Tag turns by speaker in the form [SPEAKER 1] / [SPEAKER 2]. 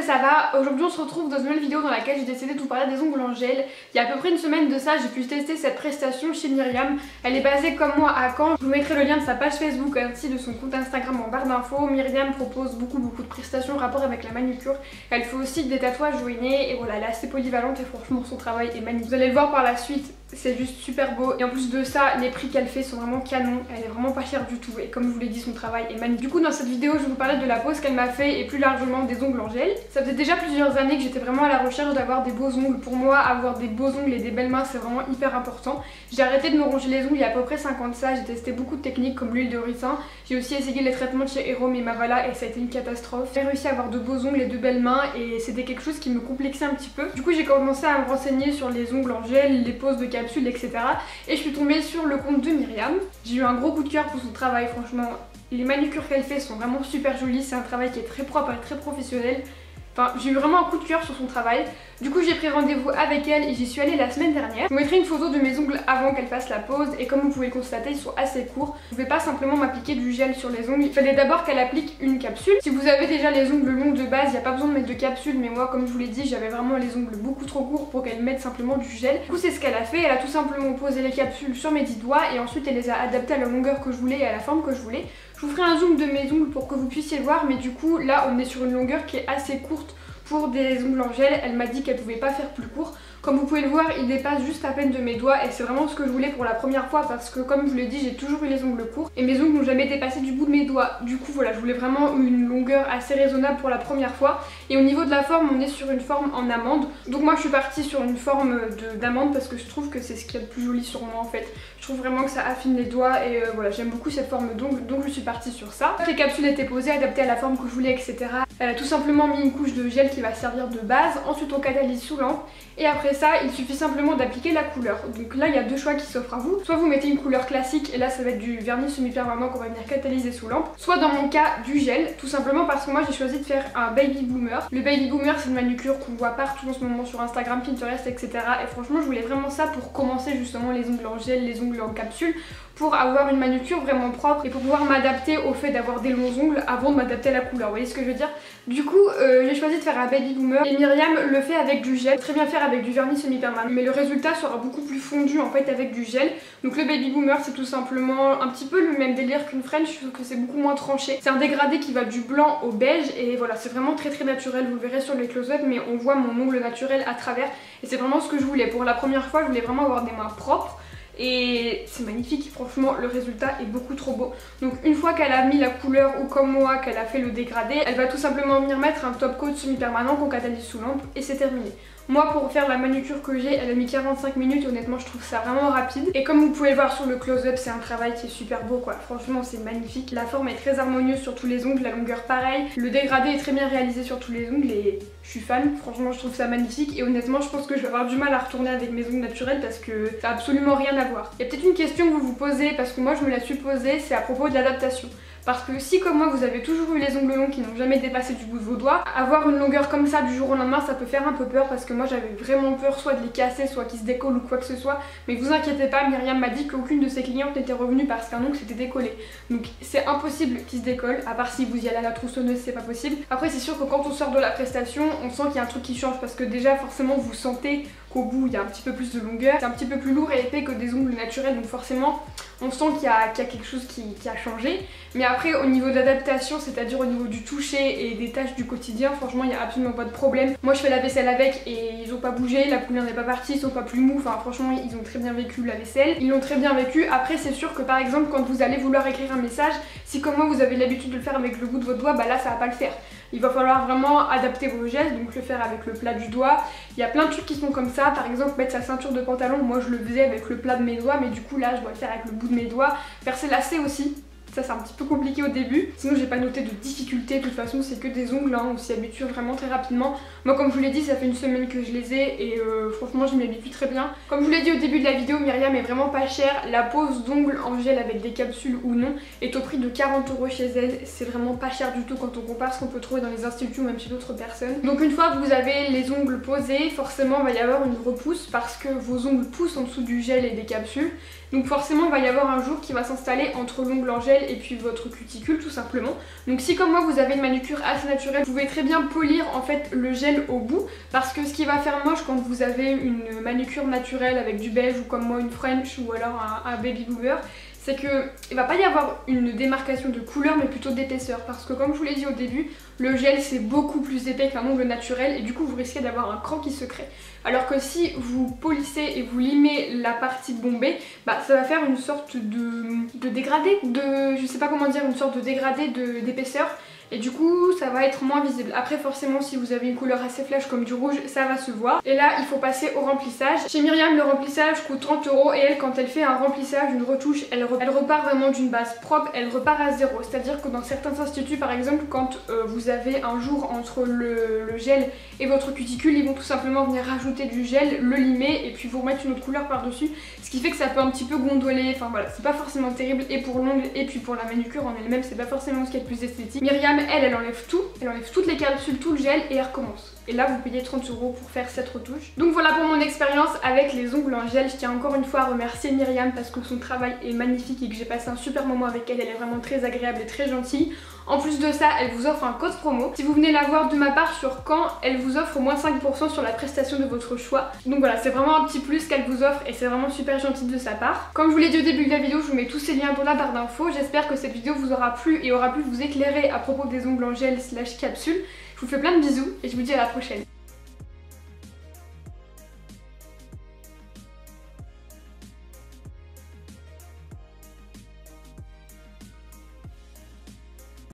[SPEAKER 1] Ça va. Aujourd'hui on se retrouve dans une nouvelle vidéo dans laquelle j'ai décidé de vous parler des ongles en gel. Il y a à peu près une semaine de ça, j'ai pu tester cette prestation chez Myriam. Elle est basée comme moi à Caen. Je vous mettrai le lien de sa page Facebook ainsi de son compte Instagram en barre d'infos. Myriam propose beaucoup de prestations en rapport avec la manucure. Elle fait aussi des tatouages au nez et voilà, elle est assez polyvalente et franchement son travail est magnifique. Vous allez le voir par la suite, c'est juste super beau et en plus de ça, les prix qu'elle fait sont vraiment canons. Elle est vraiment pas chère du tout et comme je vous l'ai dit, son travail est magnifique. Du coup dans cette vidéo, je vais vous parler de la pose qu'elle m'a fait et plus largement des ongles en gel. Ça faisait déjà plusieurs années que j'étais vraiment à la recherche d'avoir des beaux ongles. Pour moi, avoir des beaux ongles et des belles mains, c'est vraiment hyper important. J'ai arrêté de me ronger les ongles il y a à peu près 5 ans de ça. J'ai testé beaucoup de techniques comme l'huile de ricin. J'ai aussi essayé les traitements de chez Hero et Mavala et ça a été une catastrophe. J'ai réussi à avoir de beaux ongles et de belles mains et c'était quelque chose qui me complexait un petit peu. Du coup, j'ai commencé à me renseigner sur les ongles en gel, les poses de capsules, etc. Et je suis tombée sur le compte de Myriam. J'ai eu un gros coup de cœur pour son travail, franchement. Les manucures qu'elle fait sont vraiment super jolies. C'est un travail qui est très propre et très professionnel. Enfin, j'ai eu vraiment un coup de cœur sur son travail. Du coup, j'ai pris rendez-vous avec elle et j'y suis allée la semaine dernière. Je vous mettrai une photo de mes ongles avant qu'elle fasse la pose et comme vous pouvez le constater, ils sont assez courts. Je ne pouvais pas simplement m'appliquer du gel sur les ongles. Il fallait d'abord qu'elle applique une capsule. Si vous avez déjà les ongles longs de base, il n'y a pas besoin de mettre de capsule, mais moi, comme je vous l'ai dit, j'avais vraiment les ongles beaucoup trop courts pour qu'elle mette simplement du gel. Du coup, c'est ce qu'elle a fait. Elle a tout simplement posé les capsules sur mes 10 doigts et ensuite elle les a adaptées à la longueur que je voulais et à la forme que je voulais. Je vous ferai un zoom de mes ongles pour que vous puissiez voir, mais du coup, là, on est sur une longueur qui est assez courte. Pour des ongles en gel, elle m'a dit qu'elle pouvait pas faire plus court. Comme vous pouvez le voir, il dépasse juste à peine de mes doigts et c'est vraiment ce que je voulais pour la première fois parce que comme je vous l'ai dit, j'ai toujours eu les ongles courts et mes ongles n'ont jamais dépassé du bout de mes doigts. Du coup voilà, je voulais vraiment une longueur assez raisonnable pour la première fois. Et au niveau de la forme, on est sur une forme en amande. Donc moi je suis partie sur une forme d'amande parce que je trouve que c'est ce qu'il y a de plus joli sur moi en fait. Je trouve vraiment que ça affine les doigts et voilà, j'aime beaucoup cette forme d'ongle, donc je suis partie sur ça. Les capsules étaient posées, adaptées à la forme que je voulais, etc. Elle a tout simplement mis une couche de gel qui va servir de base. Ensuite on catalyse sous lampe et après ça il suffit simplement d'appliquer la couleur. Donc là il y a deux choix qui s'offrent à vous. Soit vous mettez une couleur classique et là ça va être du vernis semi-permanent qu'on va venir catalyser sous lampe. Soit dans mon cas du gel, tout simplement parce que moi j'ai choisi de faire un baby boomer. Le baby boomer c'est une manucure qu'on voit partout en ce moment sur Instagram, Pinterest, etc. Et franchement je voulais vraiment ça pour commencer justement les ongles en gel, les ongles en capsule, pour avoir une manucure vraiment propre et pour pouvoir m'adapter au fait d'avoir des longs ongles avant de m'adapter à la couleur, vous voyez ce que je veux dire. Du coup j'ai choisi de faire un baby boomer et Myriam le fait avec du gel, très bien faire avec du vernis semi-permanent, mais le résultat sera beaucoup plus fondu en fait avec du gel. Donc le baby boomer c'est tout simplement un petit peu le même délire qu'une French, sauf que c'est beaucoup moins tranché. C'est un dégradé qui va du blanc au beige et voilà, c'est vraiment très naturel, vous le verrez sur les close-up, mais on voit mon ongle naturel à travers et c'est vraiment ce que je voulais. Pour la première fois je voulais vraiment avoir des mains propres. Et c'est magnifique, franchement le résultat est beaucoup trop beau. Donc une fois qu'elle a mis la couleur ou comme moi qu'elle a fait le dégradé, elle va tout simplement venir mettre un top coat semi-permanent qu'on catalyse sous lampe et c'est terminé. Moi pour faire la manucure que j'ai, elle a mis 45 minutes et honnêtement je trouve ça vraiment rapide. Et comme vous pouvez le voir sur le close-up, c'est un travail qui est super beau quoi, franchement c'est magnifique. La forme est très harmonieuse sur tous les ongles, la longueur pareil, le dégradé est très bien réalisé sur tous les ongles et je suis fan, franchement je trouve ça magnifique. Et honnêtement je pense que je vais avoir du mal à retourner avec mes ongles naturels parce que ça a absolument rien à voir. Il y a peut-être une question que vous vous posez parce que moi je me la suis posée, c'est à propos de l'adaptation. Parce que si comme moi vous avez toujours eu les ongles longs qui n'ont jamais dépassé du bout de vos doigts, avoir une longueur comme ça du jour au lendemain ça peut faire un peu peur parce que moi j'avais vraiment peur soit de les casser, soit qu'ils se décollent ou quoi que ce soit. Mais vous inquiétez pas, Myriam m'a dit qu'aucune de ses clientes n'était revenue parce qu'un ongle s'était décollé. Donc c'est impossible qu'ils se décollent, à part si vous y allez à la tronçonneuse c'est pas possible. Après c'est sûr que quand on sort de la prestation, on sent qu'il y a un truc qui change parce que déjà forcément vous sentez qu'au bout il y a un petit peu plus de longueur, c'est un petit peu plus lourd et épais que des ongles naturels, donc forcément on sent qu'il y a quelque chose qui a changé. Mais après au niveau de l'adaptation, c'est-à-dire au niveau du toucher et des tâches du quotidien, franchement il n'y a absolument pas de problème. Moi je fais la vaisselle avec et ils ont pas bougé, la couleur n'est pas partie, ils sont pas plus mous, enfin franchement ils ont très bien vécu la vaisselle, ils l'ont très bien vécu. Après c'est sûr que par exemple quand vous allez vouloir écrire un message, si comme moi vous avez l'habitude de le faire avec le bout de votre doigt, bah là ça va pas le faire. Il va falloir vraiment adapter vos gestes, donc le faire avec le plat du doigt. Il y a plein de trucs qui sont comme ça, par exemple mettre sa ceinture de pantalon, moi je le faisais avec le plat de mes doigts, mais du coup là je dois le faire avec le bout de mes doigts. Faire ses lacets aussi, Ça c'est un petit peu compliqué au début, sinon j'ai pas noté de difficulté, de toute façon c'est que des ongles, hein, on s'y habitue vraiment très rapidement. Moi comme je vous l'ai dit, ça fait une semaine que je les ai et franchement je m'y habitue très bien. Comme je vous l'ai dit au début de la vidéo, Myriam est vraiment pas chère, la pose d'ongles en gel avec des capsules ou non est au prix de 40 € chez elle, c'est vraiment pas cher du tout quand on compare ce qu'on peut trouver dans les instituts ou même chez d'autres personnes. Donc une fois que vous avez les ongles posés, forcément il va y avoir une repousse parce que vos ongles poussent en dessous du gel et des capsules. Donc forcément il va y avoir un jour qui va s'installer entre l'ongle en gel et puis votre cuticule tout simplement. Donc si comme moi vous avez une manucure assez naturelle, vous pouvez très bien polir en fait le gel au bout, parce que ce qui va faire moche quand vous avez une manucure naturelle avec du beige ou comme moi une French ou alors un baby boomer, c'est qu'il va pas y avoir une démarcation de couleur mais plutôt d'épaisseur, parce que comme je vous l'ai dit au début, le gel c'est beaucoup plus épais qu'un ongle naturel et du coup vous risquez d'avoir un cran qui se crée. Alors que si vous polissez et vous limez la partie bombée, bah ça va faire une sorte de dégradé, je sais pas comment dire, une sorte de dégradé d'épaisseur. Et du coup ça va être moins visible. Après forcément si vous avez une couleur assez flash comme du rouge, ça va se voir. Et là il faut passer au remplissage. Chez Myriam le remplissage coûte 30 € et elle quand elle fait un remplissage, une retouche, elle repart vraiment d'une base propre, elle repart à zéro. C'est à dire que dans certains instituts par exemple, quand vous avez un jour entre le gel et votre cuticule, ils vont tout simplement venir rajouter du gel, le limer et puis vous remettre une autre couleur par dessus. Ce qui fait que ça peut un petit peu gondoler, enfin voilà, c'est pas forcément terrible et pour l'ongle et puis pour la manucure en elle-même c'est pas forcément ce qui est le plus esthétique. Myriam elle enlève tout, elle enlève toutes les capsules, tout le gel et elle recommence. Et là vous payez 30 € pour faire cette retouche. Donc voilà pour mon expérience avec les ongles en gel. Je tiens encore une fois à remercier Myriam parce que son travail est magnifique et que j'ai passé un super moment avec elle. Elle est vraiment très agréable et très gentille. En plus de ça, elle vous offre un code promo. Si vous venez la voir de ma part sur Caen, elle vous offre au moins 5% sur la prestation de votre choix. Donc voilà, c'est vraiment un petit plus qu'elle vous offre et c'est vraiment super gentil de sa part. Comme je vous l'ai dit au début de la vidéo, je vous mets tous ces liens dans la barre d'infos. J'espère que cette vidéo vous aura plu et aura pu vous éclairer à propos des ongles en gel / capsule. Je vous fais plein de bisous et je vous dis à la prochaine.